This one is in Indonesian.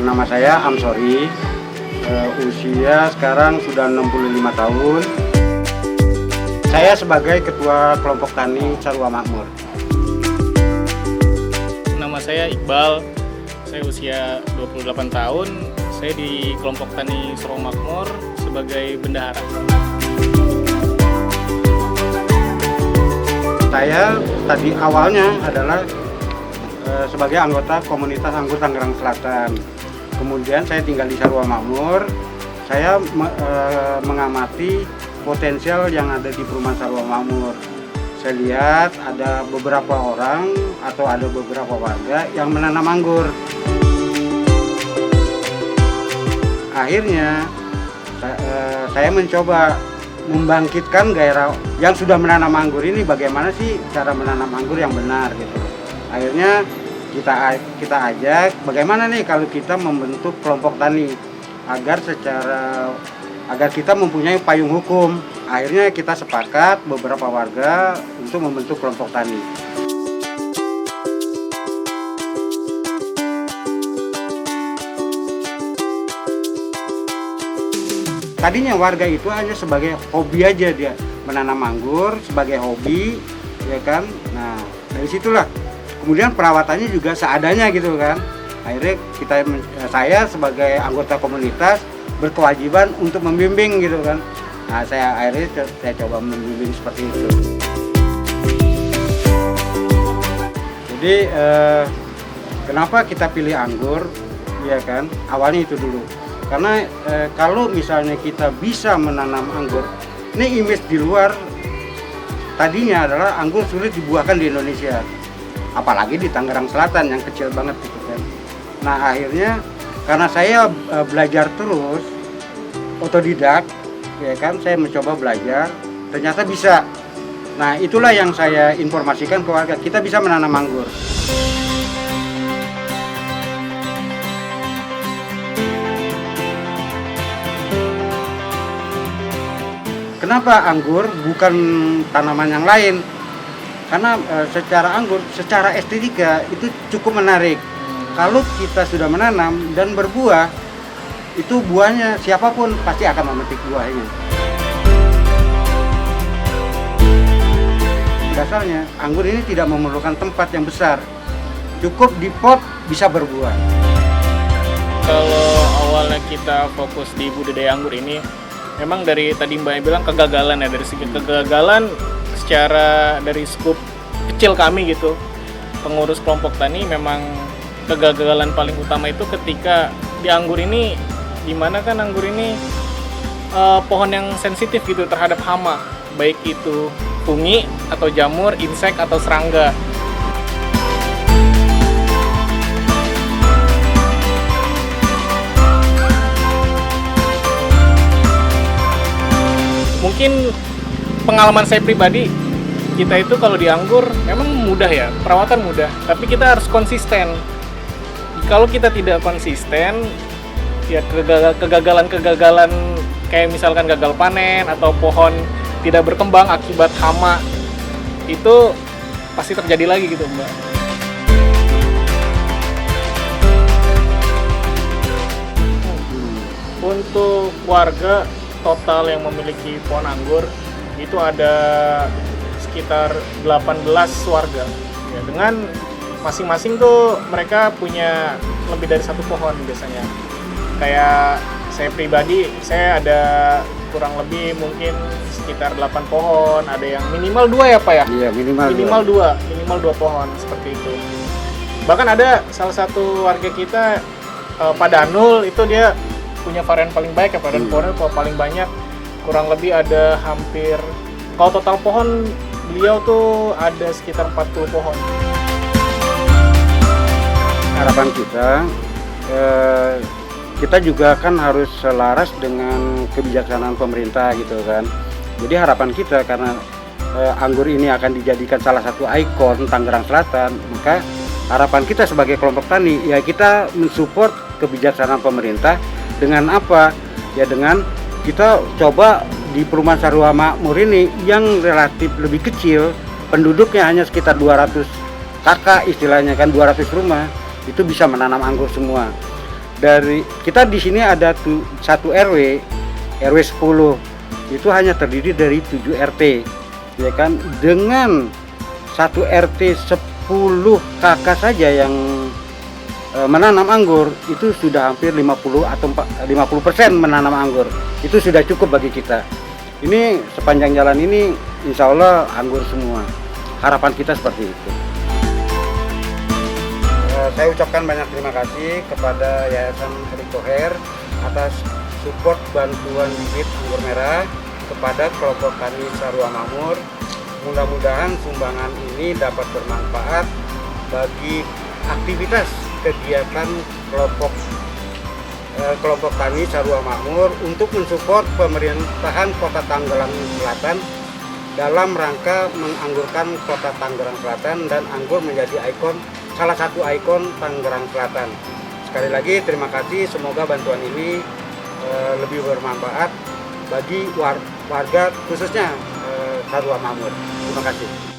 Nama saya Amsori, usia sekarang sudah 65 tahun. Saya sebagai Ketua Kelompok Tani Sarua Makmur. Nama saya Iqbal, saya usia 28 tahun. Saya di Kelompok Tani Sarua Makmur sebagai bendahara. Saya tadi awalnya adalah sebagai anggota komunitas anggur Tangerang Selatan. Kemudian saya tinggal di Sarua Makmur. Saya mengamati potensial yang ada di perumahan Sarua Makmur. Saya lihat ada beberapa orang atau ada beberapa warga yang menanam anggur. Akhirnya saya mencoba membangkitkan gairah yang sudah menanam anggur ini, bagaimana sih cara menanam anggur yang benar gitu. Akhirnya kita ajak bagaimana nih kalau kita membentuk kelompok tani agar kita mempunyai payung hukum. Akhirnya kita sepakat beberapa warga untuk membentuk kelompok tani. Tadinya warga itu hanya sebagai hobi aja, dia menanam anggur sebagai hobi, ya kan. Nah, dari situlah kemudian perawatannya juga seadanya gitu kan. Akhirnya saya sebagai anggota komunitas berkewajiban untuk membimbing gitu kan. Nah, saya coba membimbing seperti itu. Jadi kenapa kita pilih anggur, ya kan? Awalnya itu dulu. Karena kalau misalnya kita bisa menanam anggur, ini image di luar tadinya adalah anggur sulit dibuahkan di Indonesia, apalagi di Tangerang Selatan yang kecil banget gitu kan. Nah, akhirnya karena saya belajar terus, otodidak, ya kan, saya mencoba belajar, ternyata bisa. Nah, itulah yang saya informasikan ke warga, kita bisa menanam anggur. Kenapa anggur bukan tanaman yang lain? Karena secara estetika itu cukup menarik. Kalau kita sudah menanam dan berbuah, itu buahnya siapapun pasti akan memetik buahnya. Dasarnya anggur ini tidak memerlukan tempat yang besar, cukup di pot bisa berbuah. Kalau awalnya kita fokus di budidaya anggur ini, memang dari tadi Mbak bilang kegagalan ya, dari segi kegagalan secara dari skup kecil kami gitu, pengurus kelompok tani, memang kegagalan paling utama itu ketika di anggur ini, dimana kan anggur ini pohon yang sensitif gitu terhadap hama, baik itu fungi atau jamur, insek atau serangga. Mungkin pengalaman saya pribadi, kita itu kalau di anggur memang mudah ya, perawatan mudah, tapi kita harus konsisten. Kalau kita tidak konsisten, ya kegagalan kayak misalkan gagal panen atau pohon tidak berkembang akibat hama, itu pasti terjadi lagi gitu, Mbak. Untuk warga total yang memiliki pohon anggur itu ada sekitar 18 warga ya, dengan masing-masing tuh mereka punya lebih dari satu pohon biasanya. Kayak saya pribadi, saya ada kurang lebih mungkin sekitar 8 pohon, ada yang minimal 2 ya Pak ya? Iya, minimal 2 pohon seperti itu. Bahkan ada salah satu warga kita, Pak Danul, itu dia punya varian paling baik ya, varian pohonnya paling banyak, kurang lebih ada hampir, kalau total pohon beliau tuh ada sekitar 40 pohon. Harapan kita juga kan harus selaras dengan kebijaksanaan pemerintah gitu kan. Jadi harapan kita karena anggur ini akan dijadikan salah satu ikon Tangerang Selatan, maka harapan kita sebagai kelompok tani ya kita mensupport kebijaksanaan pemerintah. Dengan apa? Ya dengan kita coba di perumahan Sarua Makmur ini yang relatif lebih kecil, penduduknya hanya sekitar 200 kakak istilahnya kan, 200 rumah, itu bisa menanam anggur semua. dari kita di sini ada satu RW 10 itu hanya terdiri dari 7 RT, ya kan? Dengan satu RT 10 kakak saja yang menanam anggur itu sudah hampir 50 atau 50% menanam anggur. Itu sudah cukup bagi kita. Ini sepanjang jalan ini insya Allah anggur semua. Harapan kita seperti itu. Saya ucapkan banyak terima kasih kepada Yayasan Erick Thohir atas support bantuan bibit anggur merah kepada kelompok tani Sarua Makmur. Mudah-mudahan sumbangan ini dapat bermanfaat bagi aktivitas kegiatan kelompok tani Sarua Makmur untuk mensupport pemerintahan Kota Tangerang Selatan dalam rangka menganggurkan Kota Tangerang Selatan dan anggur menjadi salah satu ikon Tangerang Selatan. Sekali lagi terima kasih, semoga bantuan ini lebih bermanfaat bagi warga khususnya Sarua Makmur. Terima kasih.